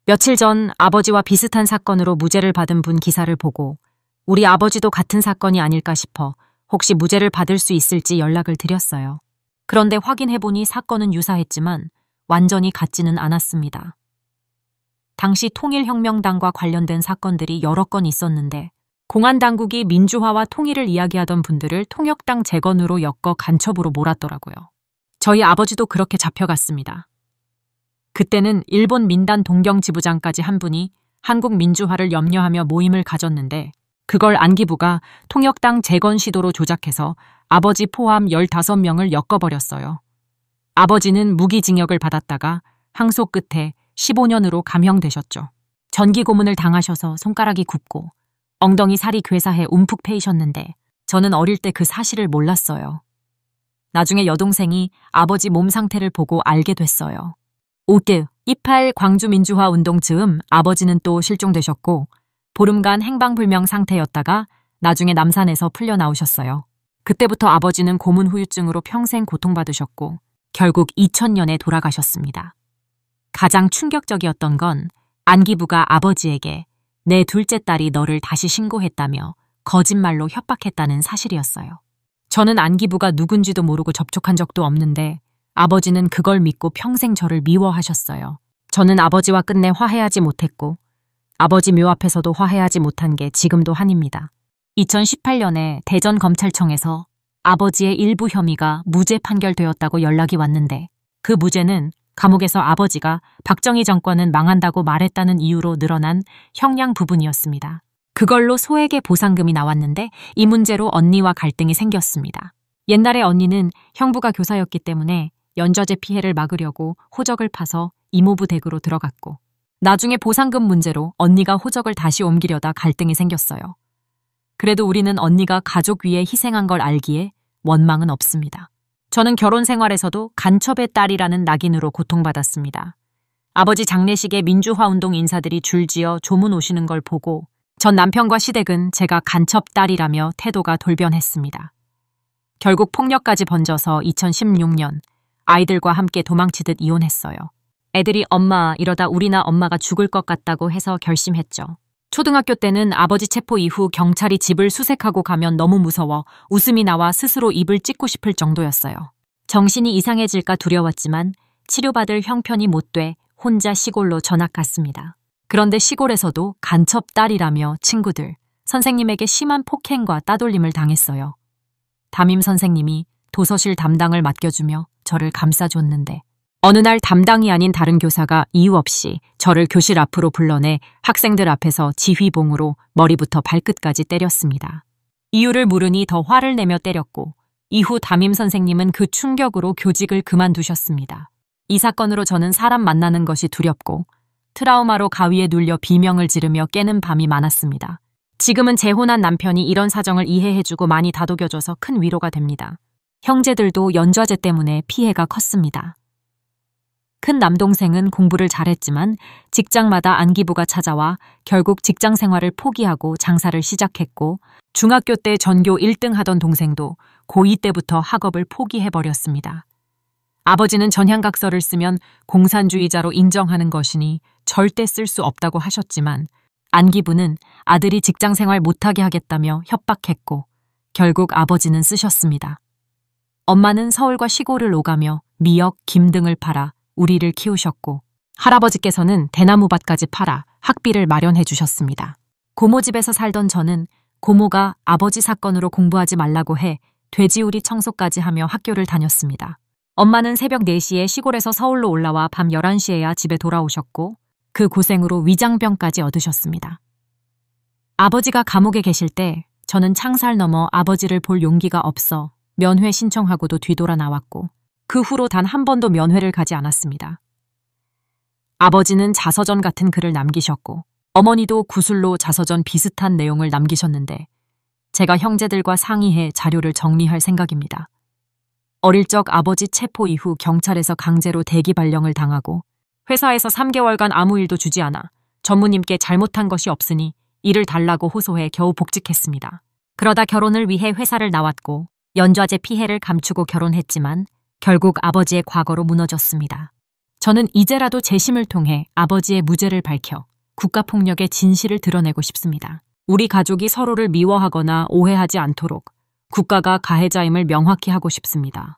며칠 전 아버지와 비슷한 사건으로 무죄를 받은 분 기사를 보고 우리 아버지도 같은 사건이 아닐까 싶어 혹시 무죄를 받을 수 있을지 연락을 드렸어요. 그런데 확인해보니 사건은 유사했지만 완전히 같지는 않았습니다. 당시 통일혁명당과 관련된 사건들이 여러 건 있었는데 공안당국이 민주화와 통일을 이야기하던 분들을 통역당 재건으로 엮어 간첩으로 몰았더라고요. 저희 아버지도 그렇게 잡혀갔습니다. 그때는 일본 민단 동경 지부장까지 한 분이 한국 민주화를 염려하며 모임을 가졌는데 그걸 안기부가 통역당 재건 시도로 조작해서 아버지 포함 15명을 엮어버렸어요. 아버지는 무기징역을 받았다가 항소 끝에 15년으로 감형되셨죠. 전기 고문을 당하셔서 손가락이 굽고 엉덩이 살이 괴사해 움푹 패이셨는데 저는 어릴 때 그 사실을 몰랐어요. 나중에 여동생이 아버지 몸 상태를 보고 알게 됐어요. 28 광주민주화 운동 즈음 아버지는 또 실종되셨고 보름간 행방불명 상태였다가 나중에 남산에서 풀려나오셨어요. 그때부터 아버지는 고문 후유증으로 평생 고통받으셨고 결국 2000년에 돌아가셨습니다. 가장 충격적이었던 건 안기부가 아버지에게 내 둘째 딸이 너를 다시 신고했다며 거짓말로 협박했다는 사실이었어요. 저는 안기부가 누군지도 모르고 접촉한 적도 없는데 아버지는 그걸 믿고 평생 저를 미워하셨어요. 저는 아버지와 끝내 화해하지 못했고 아버지 묘 앞에서도 화해하지 못한 게 지금도 한입니다. 2018년에 대전검찰청에서 아버지의 일부 혐의가 무죄 판결되었다고 연락이 왔는데 그 무죄는 감옥에서 아버지가 박정희 정권은 망한다고 말했다는 이유로 늘어난 형량 부분이었습니다. 그걸로 소액의 보상금이 나왔는데 이 문제로 언니와 갈등이 생겼습니다. 옛날에 언니는 형부가 교사였기 때문에 연좌제 피해를 막으려고 호적을 파서 이모부 댁으로 들어갔고 나중에 보상금 문제로 언니가 호적을 다시 옮기려다 갈등이 생겼어요. 그래도 우리는 언니가 가족 위해 희생한 걸 알기에 원망은 없습니다. 저는 결혼 생활에서도 간첩의 딸이라는 낙인으로 고통받았습니다. 아버지 장례식에 민주화운동 인사들이 줄지어 조문 오시는 걸 보고 전 남편과 시댁은 제가 간첩 딸이라며 태도가 돌변했습니다. 결국 폭력까지 번져서 2016년 아이들과 함께 도망치듯 이혼했어요. 애들이 엄마 이러다 우리나 엄마가 죽을 것 같다고 해서 결심했죠. 초등학교 때는 아버지 체포 이후 경찰이 집을 수색하고 가면 너무 무서워 웃음이 나와 스스로 입을 찢고 싶을 정도였어요. 정신이 이상해질까 두려웠지만 치료받을 형편이 못 돼 혼자 시골로 전학 갔습니다. 그런데 시골에서도 간첩 딸이라며 친구들, 선생님에게 심한 폭행과 따돌림을 당했어요. 담임 선생님이 도서실 담당을 맡겨주며 저를 감싸줬는데 어느 날 담당이 아닌 다른 교사가 이유 없이 저를 교실 앞으로 불러내 학생들 앞에서 지휘봉으로 머리부터 발끝까지 때렸습니다. 이유를 물으니 더 화를 내며 때렸고 이후 담임 선생님은 그 충격으로 교직을 그만두셨습니다. 이 사건으로 저는 사람 만나는 것이 두렵고 트라우마로 가위에 눌려 비명을 지르며 깨는 밤이 많았습니다. 지금은 재혼한 남편이 이런 사정을 이해해주고 많이 다독여줘서 큰 위로가 됩니다. 형제들도 연좌제 때문에 피해가 컸습니다. 큰 남동생은 공부를 잘했지만 직장마다 안기부가 찾아와 결국 직장 생활을 포기하고 장사를 시작했고 중학교 때 전교 1등 하던 동생도 고2 때부터 학업을 포기해버렸습니다. 아버지는 전향각서를 쓰면 공산주의자로 인정하는 것이니 절대 쓸 수 없다고 하셨지만 안기부는 아들이 직장 생활 못하게 하겠다며 협박했고 결국 아버지는 쓰셨습니다. 엄마는 서울과 시골을 오가며 미역, 김 등을 팔아 우리를 키우셨고 할아버지께서는 대나무밭까지 팔아 학비를 마련해 주셨습니다. 고모 집에서 살던 저는 고모가 아버지 사건으로 공부하지 말라고 해 돼지우리 청소까지 하며 학교를 다녔습니다. 엄마는 새벽 4시에 시골에서 서울로 올라와 밤 11시에야 집에 돌아오셨고 그 고생으로 위장병까지 얻으셨습니다. 아버지가 감옥에 계실 때 저는 창살 넘어 아버지를 볼 용기가 없어 면회 신청하고도 뒤돌아 나왔고 그 후로 단 한 번도 면회를 가지 않았습니다. 아버지는 자서전 같은 글을 남기셨고 어머니도 구술로 자서전 비슷한 내용을 남기셨는데 제가 형제들과 상의해 자료를 정리할 생각입니다. 어릴 적 아버지 체포 이후 경찰에서 강제로 대기 발령을 당하고 회사에서 3개월간 아무 일도 주지 않아 전무님께 잘못한 것이 없으니 일을 달라고 호소해 겨우 복직했습니다. 그러다 결혼을 위해 회사를 나왔고 연좌제 피해를 감추고 결혼했지만 결국 아버지의 과거로 무너졌습니다. 저는 이제라도 재심을 통해 아버지의 무죄를 밝혀 국가폭력의 진실을 드러내고 싶습니다. 우리 가족이 서로를 미워하거나 오해하지 않도록 국가가 가해자임을 명확히 하고 싶습니다.